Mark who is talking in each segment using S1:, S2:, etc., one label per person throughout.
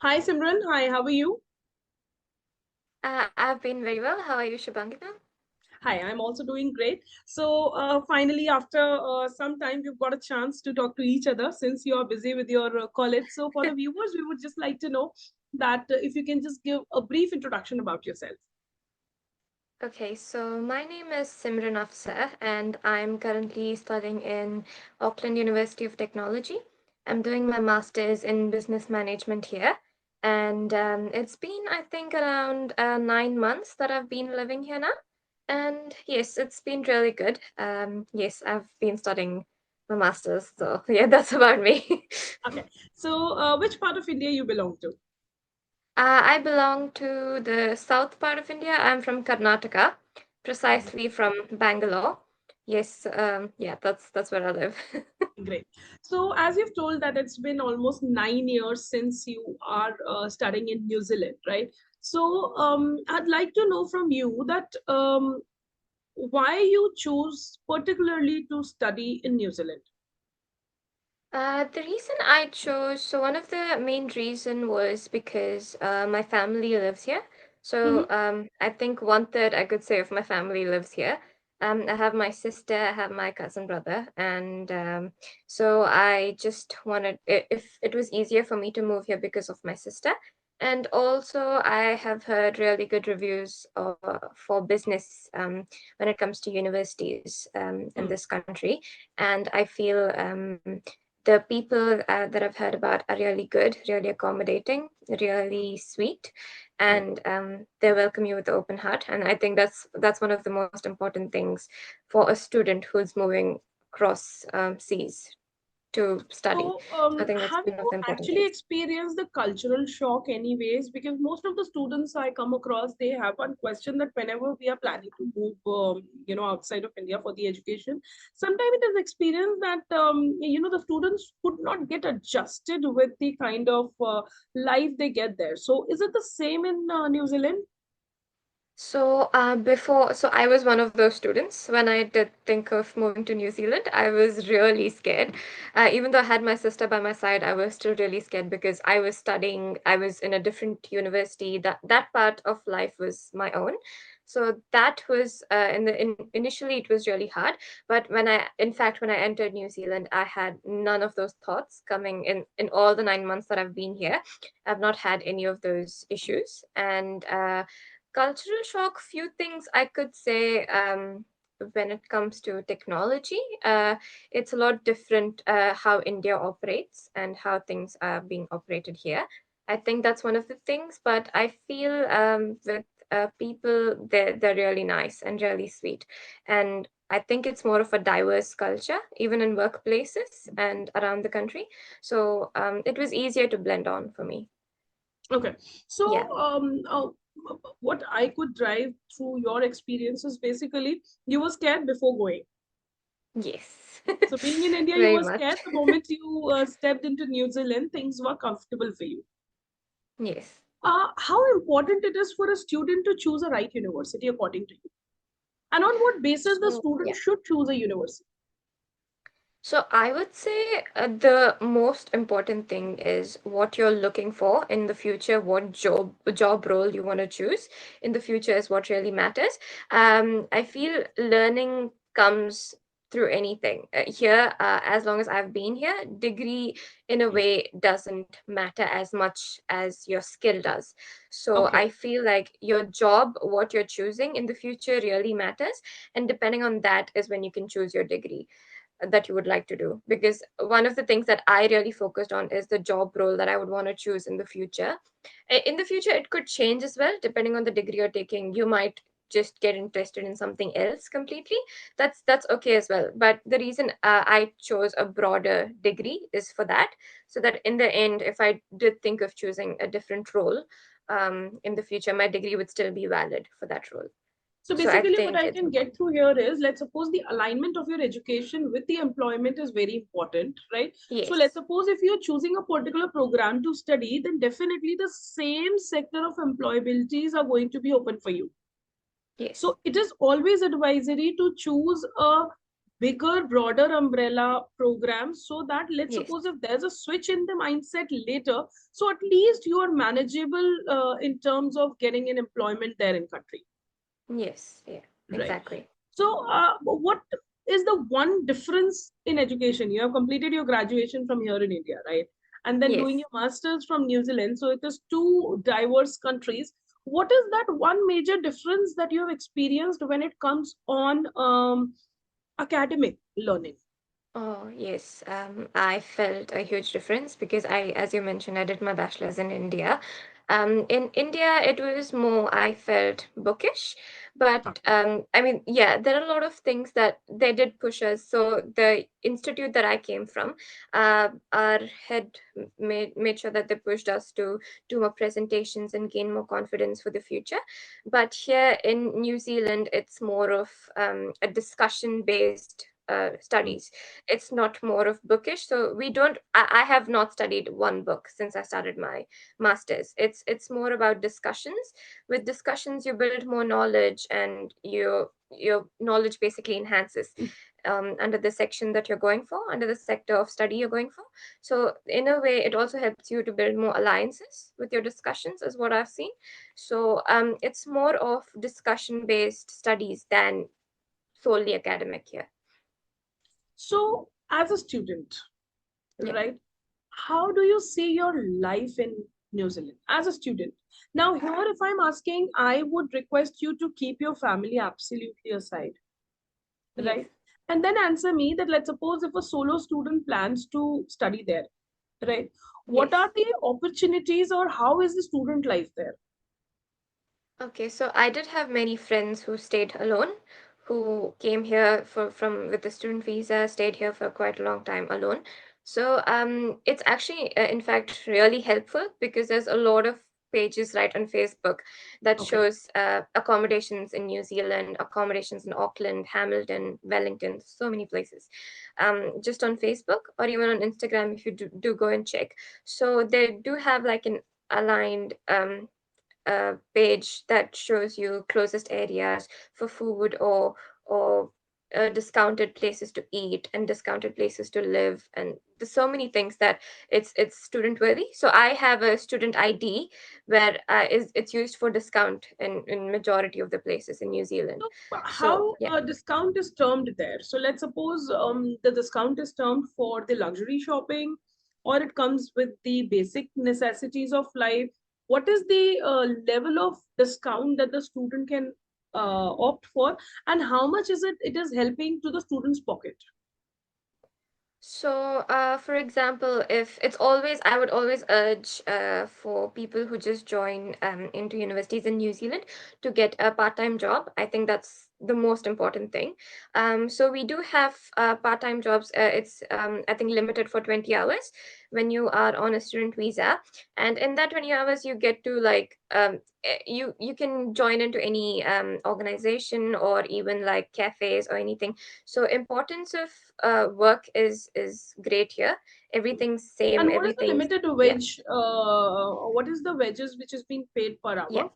S1: Hi Simran, hi, how are you?
S2: I've been very well. How are you, Shubhangita?
S1: Hi, I'm also doing great. So, finally, after some time, we've got a chance to talk to each other since you are busy with your college. So, for the viewers, we would just like to know that if you can just give a brief introduction about yourself.
S2: Okay, so my name is Simran Afsar, and I'm currently studying in Auckland University of Technology. I'm doing my master's in business management here, and it's been, I think, around 9 months that I've been living here now. And yes, it's been really good. Yes, I've been studying my master's, so yeah, that's about me.
S1: Okay. So, which part of India you belong to?
S2: I belong to the south part of India. I'm from Karnataka, precisely from Bangalore. Yes, yeah, that's where I live.
S1: Great. So, as you've told that it's been almost 9 years since you are studying in New Zealand, right? So, I'd like to know from you that why you choose particularly to study in New Zealand.
S2: The reason I chose, so one of the main reason was because my family lives here. So
S1: Mhm.
S2: I think one third I could say of my family lives here. I have my sister, I have my cousin brother, and so I just wanted if it was easier for me to move here because of my sister. And also, I have heard really good reviews for business when it comes to universities in
S1: Hmm.
S2: this country. And I feel the people that I've heard about are really good, really accommodating, really sweet,
S1: Hmm.
S2: and they welcome you with an open heart. And I think that's one of the most important things for a student who's moving across seas to study.
S1: So,
S2: I think that's
S1: have
S2: one of
S1: you
S2: the important
S1: actually
S2: things.
S1: experienced the cultural shock, anyways? Because most of the students I come across, they have one question that whenever we are planning to move, outside of India for the education, sometimes it is experienced that the students could not get adjusted with the kind of life they get there. So, is it the same in New Zealand?
S2: So I was one of those students. When I did think of moving to New Zealand, I was really scared. Even though I had my sister by my side, I was still really scared because I was studying, I was in a different university. That part of life was my own. So that was initially it was really hard. But in fact, when I entered New Zealand, I had none of those thoughts coming in all the 9 months that I've been here. I've not had any of those issues, and cultural shock, few things I could say when it comes to technology. It's a lot different how India operates and how things are being operated here. I think that's one of the things, but I feel with people, they're really nice and really sweet. And I think it's more of a diverse culture, even in workplaces and around the country. So it was easier to blend on for me.
S1: Okay.
S2: Yeah.
S1: So, what I could drive through your experiences, basically, you were scared before going.
S2: Yes.
S1: So, being in India, you
S2: Very
S1: were
S2: much.
S1: scared. The moment you stepped into New Zealand, things were comfortable for you.
S2: Yes.
S1: How important it is for a student to choose a right university, according to you? And on what basis the
S2: So,
S1: student
S2: yeah.
S1: should choose a university?
S2: So I would say the most important thing is what you're looking for in the future, what job role you want to choose in the future is what really matters. I feel learning comes through anything. Here, as long as I've been here, degree in a way doesn't matter as much as your skill does. So
S1: Okay.
S2: I feel like your job, what you're choosing in the future really matters. And depending on that is when you can choose your degree that you would like to do, because one of the things that I really focused on is the job role that I would want to choose in the future. In the future it could change as well depending on the degree you're taking. You might just get interested in something else completely. That's okay as well, but the reason I chose a broader degree is for that, so that in the end if I did think of choosing a different role in the future, my degree would still be valid for that role.
S1: So
S2: So I
S1: basically, what
S2: think
S1: I
S2: it's
S1: can get
S2: important.
S1: through here is, let's suppose the alignment of your education with the employment is very important, right? So let's
S2: Yes.
S1: suppose if you're choosing a particular program to study, then definitely the same sector of employabilities are going to be open for you.
S2: Yes.
S1: So it is always advisory to choose a bigger, broader umbrella program, so that let's
S2: Yes.
S1: suppose if there's a switch in the mindset later, so at least you are manageable in terms of getting an employment there in country,
S2: Yes. Yeah.
S1: right?
S2: Exactly.
S1: So, what is the one difference in education? You have completed your graduation from here in India, right? And then doing
S2: Yes.
S1: your master's from New Zealand. So, it is two diverse countries. What is that one major difference that you have experienced when it comes on academic learning?
S2: Oh, yes. I felt a huge difference because as you mentioned, I did my bachelor's in India. In India, it was more, I felt bookish, but
S1: Okay.
S2: I mean, yeah, there are a lot of things that they did push us. So the institute that I came from, our head made sure that they pushed us to do more presentations and gain more confidence for the future. But here in New Zealand, it's more of a discussion based
S1: Mm.
S2: studies. It's not more of bookish. So we don't I have not studied one book since I started my masters. It's more about discussions. With discussions you build more knowledge, and your knowledge basically enhances under the section that you're going for, under the sector of study you're going for. So in a way it also helps you to build more alliances with your discussions, is what I've seen. So it's more of discussion based studies than solely academic here.
S1: So, as a student,
S2: Yeah.
S1: right, how do you see your life in New Zealand as a student? Now, here, if I'm asking, I would request you to keep your family absolutely aside,
S2: Yes.
S1: right? And then answer me that let's suppose if a solo student plans to study there, right? What
S2: Yes.
S1: are the opportunities or how is the student life there?
S2: Okay, so I did have many friends who stayed alone, who came here from with the student visa, stayed here for quite a long time alone. So it's actually in fact really helpful because there's a lot of pages right on Facebook that
S1: Okay.
S2: shows accommodations in New Zealand, accommodations in Auckland, Hamilton, Wellington, so many places. Just on Facebook or even on Instagram if you do go and check. So they do have like an aligned page that shows you closest areas for food or discounted places to eat and discounted places to live, and there's so many things that it's student worthy. So I have a student ID where it's used for discount in majority of the places in New Zealand.
S1: So
S2: So
S1: how
S2: yeah.
S1: a discount is termed there? So let's suppose the discount is termed for the luxury shopping, or it comes with the basic necessities of life. What is the level of discount that the student can opt for, and how much is it? It is helping to the student's pocket.
S2: So, for example, if it's always, I would always urge for people who just join into universities in New Zealand to get a part-time job. I think that's the most important thing. So we do have part-time jobs. It's I think limited for 20 hours when you are on a student visa, and in that 20 hours you get to like you can join into any organization or even like cafes or anything. So importance of work is great here. Everything's same.
S1: And what is the
S2: Everything's
S1: limited
S2: yeah.
S1: wage? What is the wages which is being paid per
S2: Yeah.
S1: hour?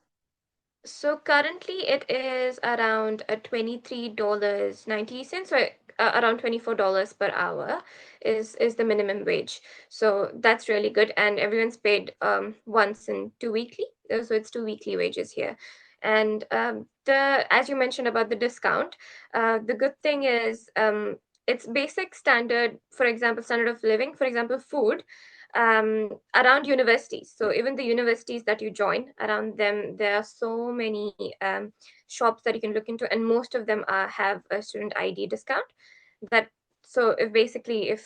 S2: So currently it is around $23.90. So around $24 per hour is the minimum wage. So that's really good, and everyone's paid once in two weekly. So it's two weekly wages here. And the as you mentioned about the discount, the good thing is it's basic standard. For example, standard of living. For example, food around universities. So even the universities that you join around them, there are so many shops that you can look into, and most of them have a student ID discount. That so if basically if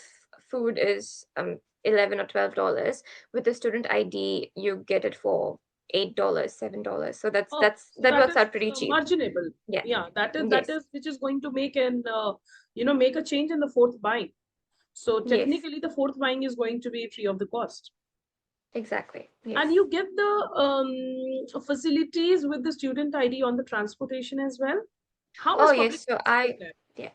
S2: food is $11 or $12 with the student ID, you get it for $8, $7. So
S1: Oh, so
S2: that
S1: that
S2: works
S1: is
S2: out pretty cheap.
S1: marginable.
S2: Yeah.
S1: Yeah, that
S2: Yes.
S1: is which is going to make an make a change in the fourth buying. So
S2: Yes.
S1: technically, the fourth buying is going to be free of the cost,
S2: Exactly.
S1: and
S2: Yes.
S1: you get the facilities with the student ID on the transportation as well. How
S2: Oh
S1: is public
S2: yes. So
S1: transport
S2: I
S1: there?
S2: yeah.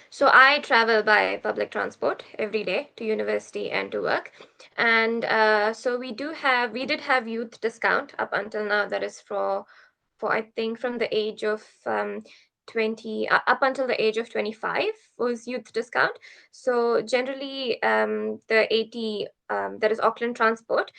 S2: So I travel by public transport every day to university and to work, and so we did have youth discount up until now. That is for I think from the age of 20 up until the age of 25 was youth discount. So generally, the 80 that is Auckland Transport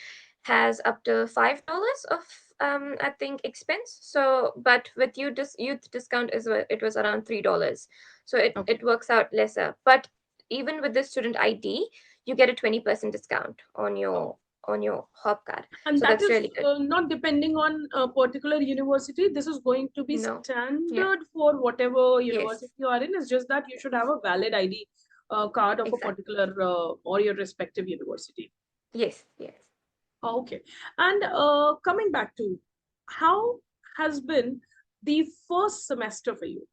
S2: has up to $5 of I think expense. So but with youth discount it was around $3. So it
S1: Okay.
S2: works out lesser. But even with the student ID, you get a 20% discount
S1: Oh.
S2: on your hop card.
S1: And
S2: So
S1: that
S2: that's
S1: is
S2: really good.
S1: not depending on a particular university. This is going to be
S2: No. Yeah.
S1: standard for whatever university
S2: Yes.
S1: you are in. It's just that you should have a valid ID card of a
S2: Exactly.
S1: particular or your respective university.
S2: Yes. Yes.
S1: Okay. And coming back to how has been the first semester for you?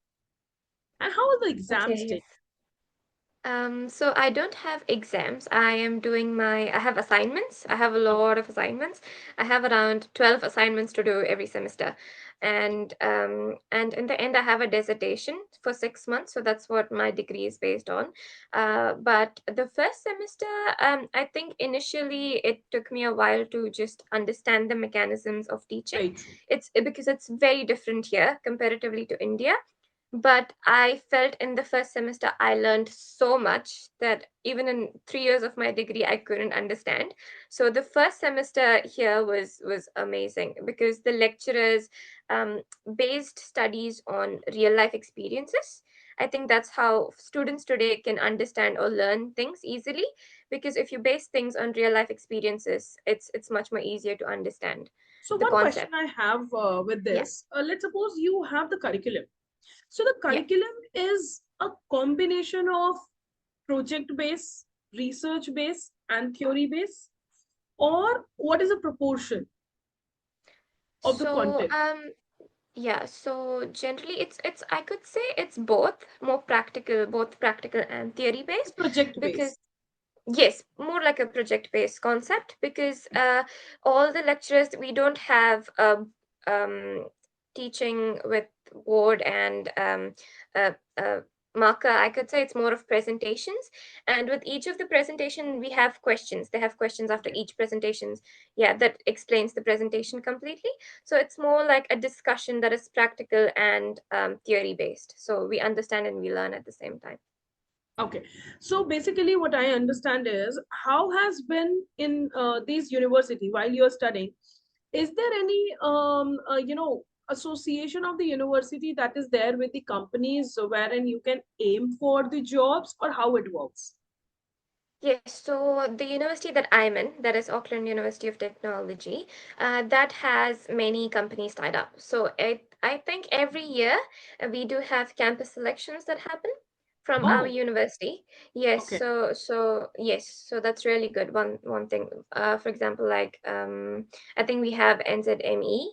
S1: And how are the exams
S2: Okay. Yes.
S1: taken?
S2: So I don't have exams. I have assignments. I have a
S1: Okay.
S2: lot of assignments. I have around 12 assignments to do every semester. And in the end I have a dissertation for 6 months. So that's what my degree is based on. But the first semester, I think initially it took me a while to just understand the mechanisms of teaching.
S1: Very true.
S2: It's because it's very different here comparatively to India, but I felt in the first semester I learned so much that even in 3 years of my degree I couldn't understand. So the first semester here was amazing because the lecturers um, based studies on real life experiences. I think that's how students today can understand or learn things easily, because if you base things on real life experiences, it's much more easier to understand
S1: So
S2: the
S1: one question
S2: concept.
S1: I have with
S2: Yeah.
S1: this, let's suppose you have the curriculum. So the
S2: Yeah.
S1: curriculum is a combination of project base, research base, and theory base, or what is the proportion of the
S2: So
S1: content?
S2: yeah, so generally it's I could say it's both more practical, both practical and theory
S1: It's
S2: based,
S1: project
S2: because
S1: based.
S2: yes, more like a project based concept, because all the lecturers we don't have um teaching with word and uh, uh, marker. I could say it's more of presentations, and with each of the presentation we have questions. They have questions after
S1: Okay.
S2: each presentations, yeah, that explains the presentation completely. So it's more like a discussion that is practical and theory based, so we understand and we learn at the same time.
S1: Okay. So basically, what I understand is how has been in these university while you're studying, is there any association of the university that is there with the companies wherein you can aim for the jobs, or how it works?
S2: Yes, so the university that I'm in, that is Auckland University of Technology, that has many companies tied up. So I think every year we do have campus selections that happen from our
S1: Oh,
S2: university. Yes,
S1: okay.
S2: so yes, so that's really good. One thing, for example, like I think we have NZME.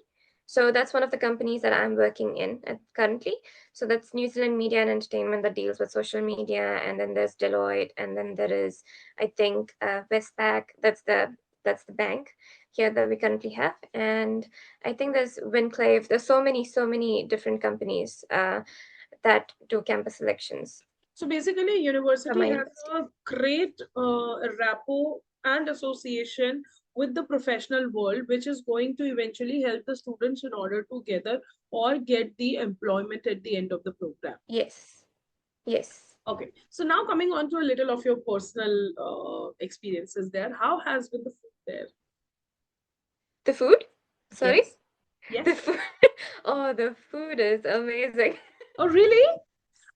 S2: So that's one of the companies that I'm working in currently. So that's New Zealand Media and Entertainment that deals with social media, and then there's Deloitte, and then there is, I think, Westpac. That's the bank here that we currently have, and I think there's Winclave. There's so many different companies that do campus selections
S1: So basically,
S2: from
S1: university
S2: my
S1: has
S2: university.
S1: a great rapport and association with the professional world, which is going to eventually help the students in order to gather or get the employment at the end of the program.
S2: Yes, yes.
S1: Okay, so now coming on to a little of your personal experiences there. How has been the food there?
S2: The food. Sorry,
S1: Yes,
S2: the
S1: yes.
S2: food. Oh, the food is amazing.
S1: Oh, really?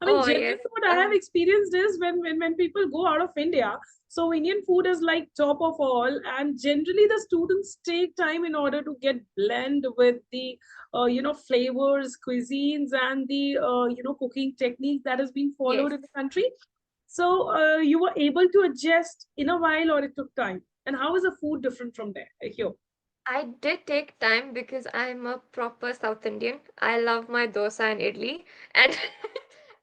S1: I mean,
S2: Oh
S1: generally,
S2: yes.
S1: what I have experienced is when people go out of India, so Indian food is like top of all, and generally the students take time in order to get blend with the flavors, cuisines, and the cooking technique that has been
S2: Yes.
S1: followed in the country. So you were able to adjust in a while, or it took time. And how is the food different from there here?
S2: I did take time because I'm a proper South Indian. I love my dosa and idli, and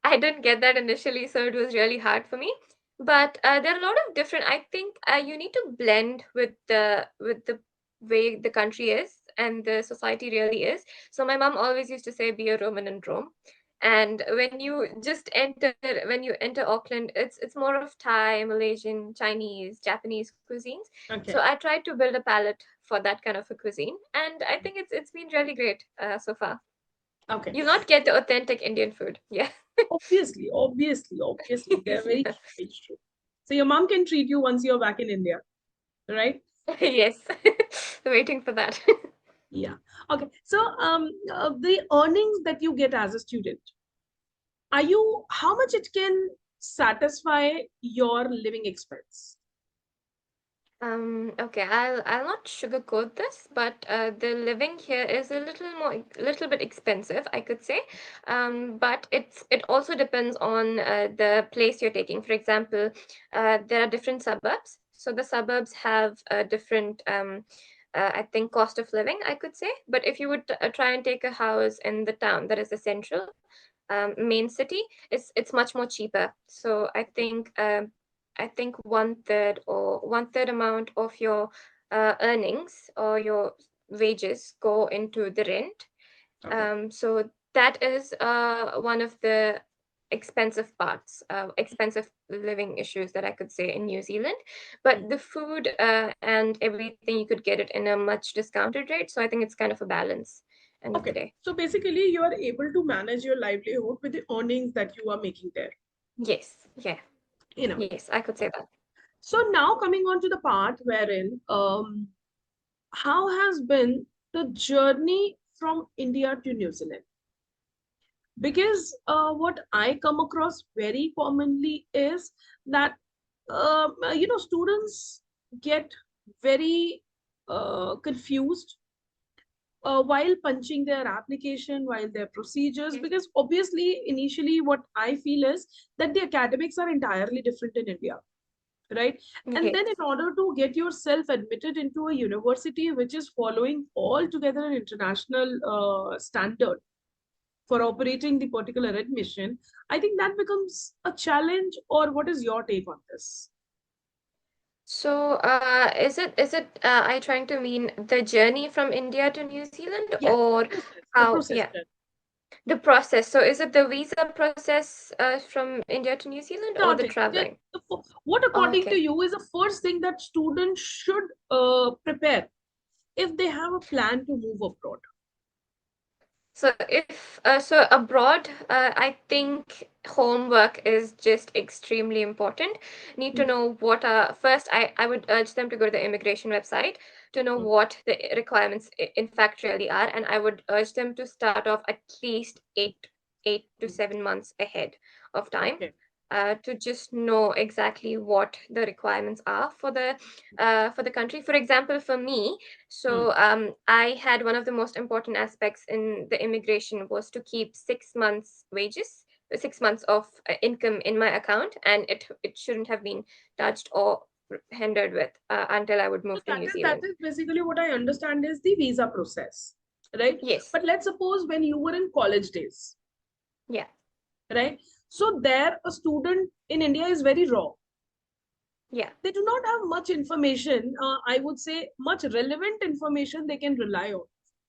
S2: I didn't get that initially, so it was really hard for me. But there are a lot of different. I think you need to blend with the way the country is and the society really is. So my mom always used to say, "Be a Roman in Rome." And when you enter Auckland, it's more of Thai, Malaysian, Chinese, Japanese cuisines. So
S1: Okay.
S2: I tried to build a palette for that kind of a cuisine, and I think it's been really great so far.
S1: Okay.
S2: You'll not get the authentic Indian food. Yeah.
S1: Obviously, they're very true. So your mom can treat you once you're back in India, right?
S2: Yes. Waiting for that.
S1: Yeah. Okay. So the earnings that you get as a student, are you how much it can satisfy your living expense?
S2: Okay, I'll not sugarcoat this, but the living here is a little bit expensive, I could say. But it also depends on the place you're taking. For example, there are different suburbs. So the suburbs have a different, I think, cost of living, I could say. But if you would try and take a house in the town that is the central main city, it's much more cheaper. So I think one third amount of your earnings or your wages go into the rent.
S1: Okay.
S2: So that is one of the expensive parts, expensive living issues that I could say in New Zealand.
S1: Hmm.
S2: But the food and everything, you could get it in a much discounted rate. So I think it's kind of a balance end of the
S1: Okay.
S2: day.
S1: So basically, you are able to manage your livelihood with the earnings that you are making there,
S2: Yes, yeah,
S1: in a way.
S2: yes, I could say that.
S1: So now coming on to the part wherein how has been the journey from India to New Zealand? Because what I come across very commonly is that students get very confused while punching their application, while their procedures,
S2: Yes,
S1: because obviously initially what I feel is that the academics are entirely different in India, right? And then
S2: yes.
S1: in order to get yourself admitted into a university which is following altogether an international standard for operating the particular admission, I think that becomes a challenge. Or what is your take on this?
S2: So, is it are you trying to mean the journey from India to New Zealand
S1: Yes,
S2: or
S1: the
S2: how,
S1: process
S2: yeah,
S1: then.
S2: the process. So is it the visa process from India to New Zealand or the
S1: Starting.
S2: traveling?
S1: What according to
S2: Okay.
S1: you is the first thing that students should prepare if they have a plan to move abroad?
S2: So if so abroad, I think homework is just extremely important. Need to
S1: Mhm.
S2: know what are first. I would urge them to go to the immigration website to know
S1: Mhm.
S2: what the requirements in fact really are, and I would urge them to start off at least eight to
S1: Mhm.
S2: 7 months ahead of time.
S1: Okay.
S2: To just know exactly what the requirements are for the country. For example, for me,
S1: Hmm.
S2: so I had one of the most important aspects in the immigration was to keep 6 months wages, 6 months of income in my account, and it shouldn't have been touched or hindered with until I would
S1: So
S2: move to
S1: that
S2: New
S1: is
S2: Zealand.
S1: basically what I understand is the visa process, right?
S2: Yes,
S1: But let's suppose when you were in college days,
S2: yeah,
S1: right? So there a student in India is very raw.
S2: yeah.
S1: They do not have much information, I would say much relevant information they can rely on.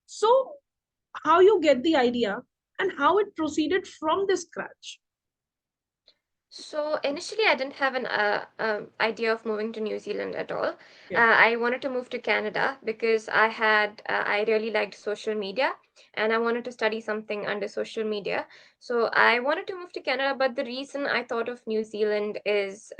S1: So how you get the idea and how it proceeded from the scratch?
S2: So initially, I didn't have an idea of moving to New Zealand at all.
S1: Okay.
S2: I wanted to move to Canada because I really liked social media and I wanted to study something under social media. So I wanted to move to Canada, but the reason I thought of New Zealand is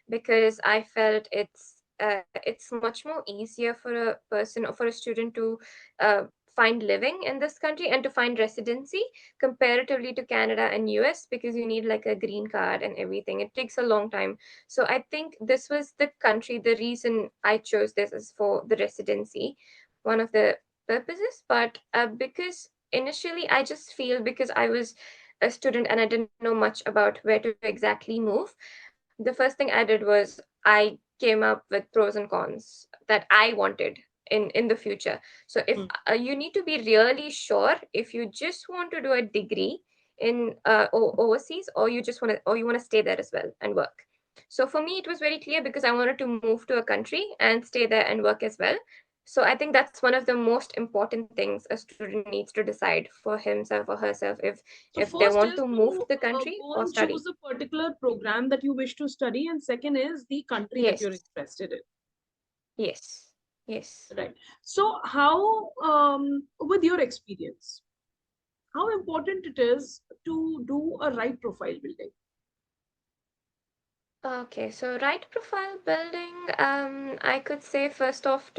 S2: because I felt it's much more easier for a person or for a student to uh, find living in this country and to find residency comparatively to Canada and US because you need like a green card and everything. It takes a long time. So I think this was the country, the reason I chose this is for the residency, one of the purposes. But because initially I just feel because I was a student and I didn't know much about where to exactly move, the first thing I did was I came up with pros and cons that I wanted in the future. So if
S1: Hmm.
S2: you need to be really sure if you just want to do a degree in overseas or you want to stay there as well and work. So for me it was very clear because I wanted to move to a country and stay there and work as well. So I think that's one of the most important things a student needs to decide for himself or herself
S1: So
S2: if they
S1: first
S2: want
S1: is
S2: to move
S1: to
S2: to the country
S1: go
S2: or
S1: and
S2: study.
S1: choose a particular program that you wish to study, and second is the country that you're
S2: Yes,
S1: interested in.
S2: yes, yes.
S1: Right. So how with your experience, how important it is to do a right profile building.
S2: Okay, so right profile building, I could say first off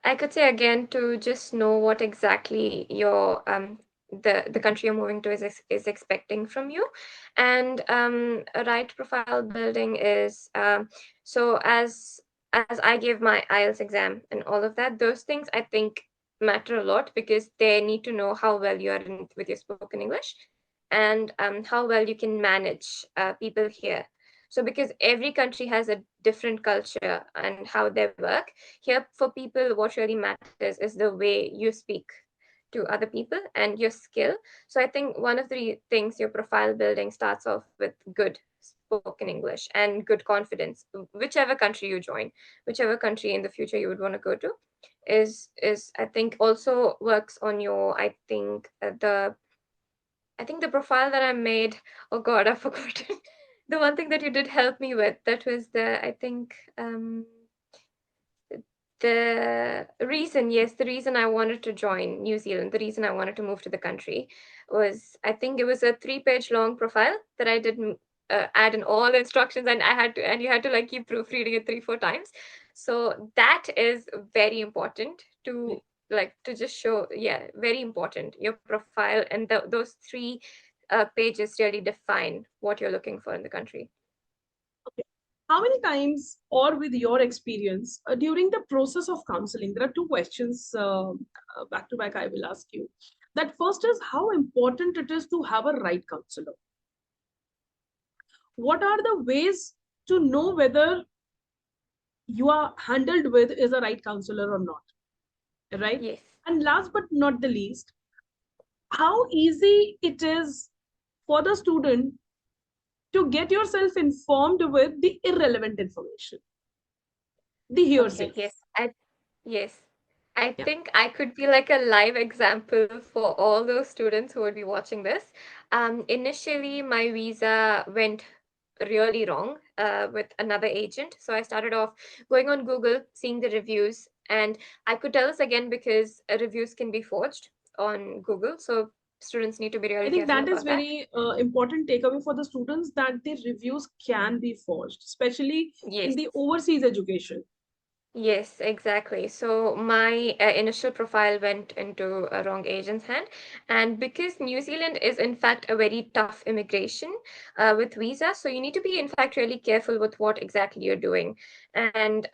S2: I could say again to just know what exactly the country you're moving to is expecting from you, and a right profile building is so as I gave my IELTS exam and all of that, those things I think matter a lot because they need to know how well you are in with your spoken English, and how well you can manage people here. So because every country has a different culture and how they work, here for people what really matters is the way you speak to other people and your skill. So I think one of the things your profile building starts off with good spoken English and good confidence, whichever country you join, whichever country in the future you would want to go to, is I think also works on your I think the profile that I made, oh God, I've forgotten. The one thing that you did help me with, that was I think, the reason I wanted to join New Zealand, the reason I wanted to move to the country was, I think it was a 3-page long profile that I didn't add in all instructions, and you had to like keep proofreading it 3, 4 times. So that is very important
S1: Yeah.
S2: to just show, yeah, very important. Your profile and those 3 pages really define what you're looking for in the country.
S1: Okay. How many times, or with your experience, during the process of counseling, there are two questions back to back I will ask you. That first is how important it is to have a right counselor. What are the ways to know whether you are handled with is a right counselor or not, right?
S2: Yes.
S1: And last but not the least, how easy it is for the student to get yourself informed with the irrelevant information, the
S2: Okay,
S1: hearsays.
S2: yes. I
S1: Yeah.
S2: think I could be like a live example for all those students who would be watching this. Initially, my visa went really wrong with another agent. So I started off going on Google, seeing the reviews, and I could tell this again because reviews can be forged on Google. So students need to be
S1: I
S2: really
S1: think
S2: careful
S1: that is
S2: about that.
S1: very important takeaway for the students that the reviews can be forged, especially in
S2: Yes.
S1: the overseas education.
S2: Yes, exactly. So my initial profile went into a wrong agent's hand, and because New Zealand is in fact a very tough immigration with visa, so you need to be in fact really careful with what exactly you're doing. And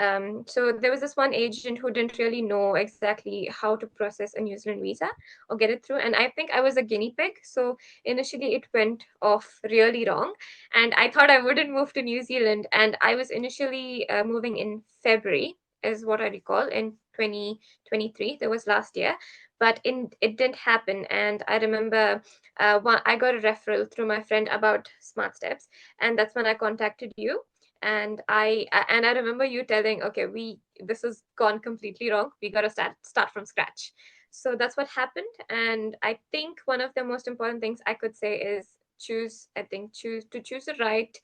S2: so there was this one agent who didn't really know exactly how to process a New Zealand visa or get it through, and I think I was a guinea pig. So initially it went off really wrong, and I thought I wouldn't move to New Zealand, and I was initially moving in February is what I recall in 2023. That was last year, but it didn't happen. And I remember I got a referral through my friend about Smart Steps, and that's when I contacted you. And I remember you telling, okay, we this has gone completely wrong. We got to start from scratch. So that's what happened. And I think one of the most important things I could say is choose the right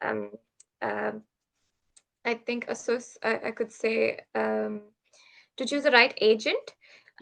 S2: um, um I think I could say to choose the right agent.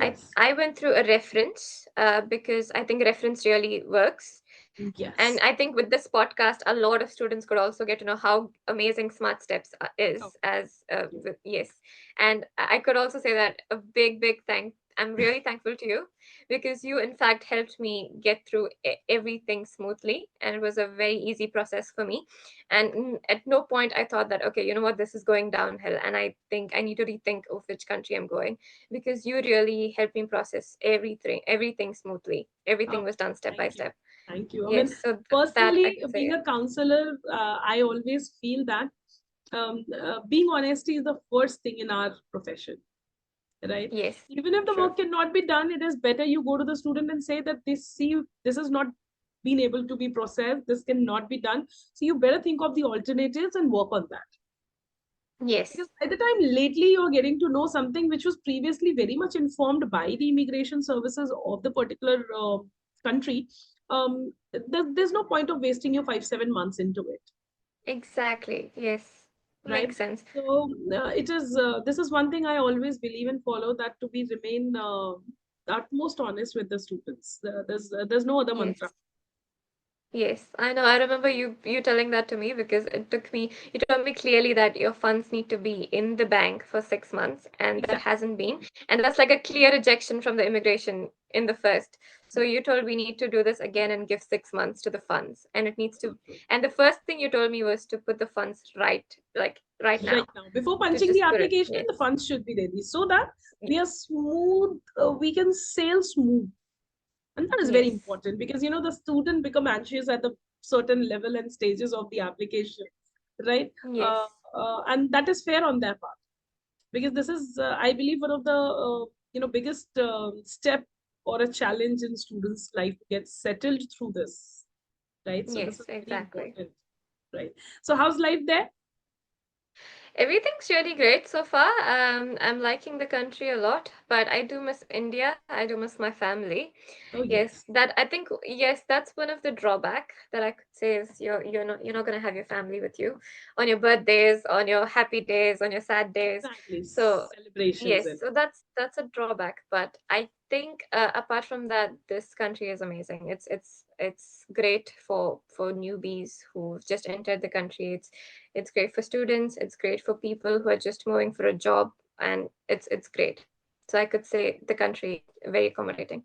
S1: Yes.
S2: I went through a reference because I think reference really works. And I
S1: Yes.
S2: think with this podcast, a lot of students could also get to know how amazing Smart Steps
S1: Oh,
S2: is as
S1: thank you.
S2: yes. And I could also say that a big thank. I'm really thankful to you because you, in fact, helped me get through everything smoothly, and it was a very easy process for me. And at no point I thought that, okay, you know what, this is going downhill, and I think I need to rethink of which country I'm going, because you really helped me process everything smoothly. Everything
S1: Oh,
S2: was done step by
S1: thank you.
S2: step.
S1: Thank you. I mean,
S2: Yes, so that I
S1: personally,
S2: could say,
S1: being
S2: yeah.
S1: a counselor, I always feel that being honesty is the first thing in our profession, right?
S2: Yes,
S1: Even if the
S2: true.
S1: work cannot be done, it is better you go to the student and say that this is not been able to be processed, this cannot be done. So you better think of the alternatives and work on that.
S2: Yes,
S1: Because by the time lately you're getting to know something which was previously very much informed by the immigration services of the particular country, there's no point of wasting your 5 7 months into it,
S2: exactly. Yes,
S1: right?
S2: makes sense.
S1: So it is this is one thing I always believe and follow, that to be remain utmost honest with the students. There's no other mantra.
S2: Yes. Yes, I know. I remember you telling that to me because it took me, you told me clearly that your funds need to be in the bank for 6 months, and that
S1: Exactly.
S2: hasn't been. And that's like a clear rejection from the immigration in the first. So you told we need to do this again and give 6 months to the funds. And it needs
S1: So
S2: to,
S1: true.
S2: and the first thing you told me was to put the funds right, like right
S1: Right
S2: now,
S1: now, before
S2: to
S1: punching the
S2: just put it.
S1: application,
S2: Yes.
S1: the funds should be ready so that we
S2: Yes.
S1: are smooth. We can sail smooth, and that is very
S2: Yes.
S1: important because the student become anxious at the certain level and stages of the application, right?
S2: Yes.
S1: And that is fair on their part, because this is, I believe, one of the biggest step or a challenge in students life to get settled through this, right? So this
S2: Yes,
S1: is very
S2: exactly.
S1: important, right? So how's life there?
S2: Everything's really great so far. I'm liking the country a lot, but I do miss India. I do miss my family.
S1: Oh
S2: Yes,
S1: yes.
S2: that I think yes, that's one of the drawback that I could say is you're not gonna have your family with you on your birthdays, on your happy days, on your sad days.
S1: Exactly.
S2: So
S1: Celebrations
S2: yes,
S1: and
S2: so that's a drawback. But I think apart from that, this country is amazing. It's great for newbies who've just entered the country. It's great for students, it's great for people who are just moving for a job, and it's great. So I could say the country very accommodating.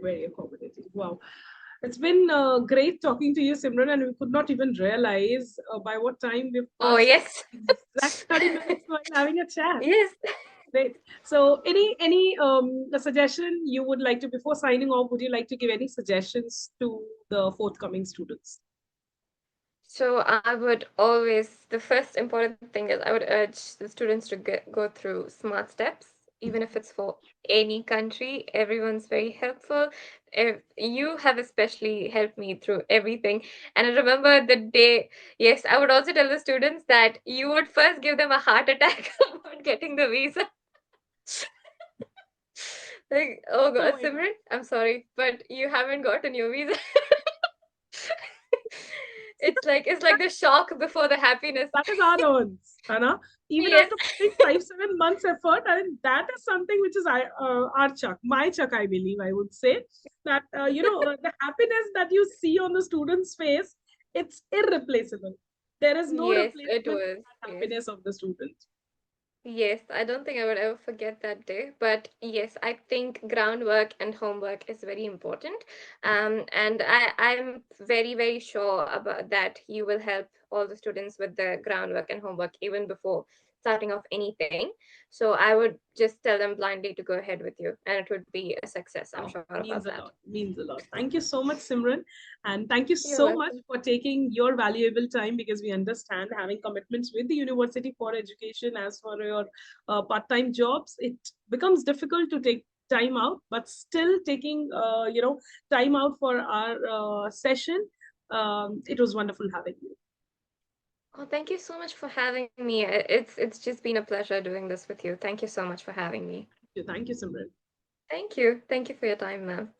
S1: very accommodating. Wow. It's been great talking to you, Simran, and we could not even realize by what time we've
S2: Oh
S1: passed
S2: yes.
S1: exact 30 minutes while having a chat.
S2: Yes.
S1: Great. So, any suggestion you would like to, before signing off, would you like to give any suggestions to the forthcoming students?
S2: So I would always, the first important thing is I would urge the students to go through smart steps, even if it's for any country. Everyone's very helpful. If you have especially helped me through everything. And I remember the day, yes, I would also tell the students that you would first give them a heart attack about getting the visa. Like, oh
S1: Oh
S2: God,
S1: my God.
S2: Simran, I'm sorry, but you haven't gotten your visa. It's like the shock before the happiness.
S1: That is our earns, Hannah. Even
S2: Yes.
S1: after putting 5 7 months effort, I think that is something which is our chuck, my chuck, I believe. I would say that the happiness that you see on the student's face, it's irreplaceable. There is no
S2: Yes, it
S1: replacement for
S2: was.
S1: that
S2: Yes.
S1: happiness of the student.
S2: Yes, I don't think I would ever forget that day. But yes, I think groundwork and homework is very important. And I'm very, very sure about that you will help all the students with the groundwork and homework even before starting off anything. So I would just tell them blindly to go ahead with you, and it would be a success. I'm
S1: Oh,
S2: sure about
S1: means a
S2: that.
S1: lot. Means a lot. Thank you so much, Simran. And thank you
S2: You're
S1: so much
S2: welcome.
S1: for taking your valuable time, because we understand having commitments with the university for education as for your part-time jobs, it becomes difficult to take time out, but still taking, time out for our session. It was wonderful having you.
S2: Oh, thank you so much for having me. It's just been a pleasure doing this with you. Thank you so much for having me.
S1: Thank you, Simran.
S2: Thank you. Thank you for your time, ma'am.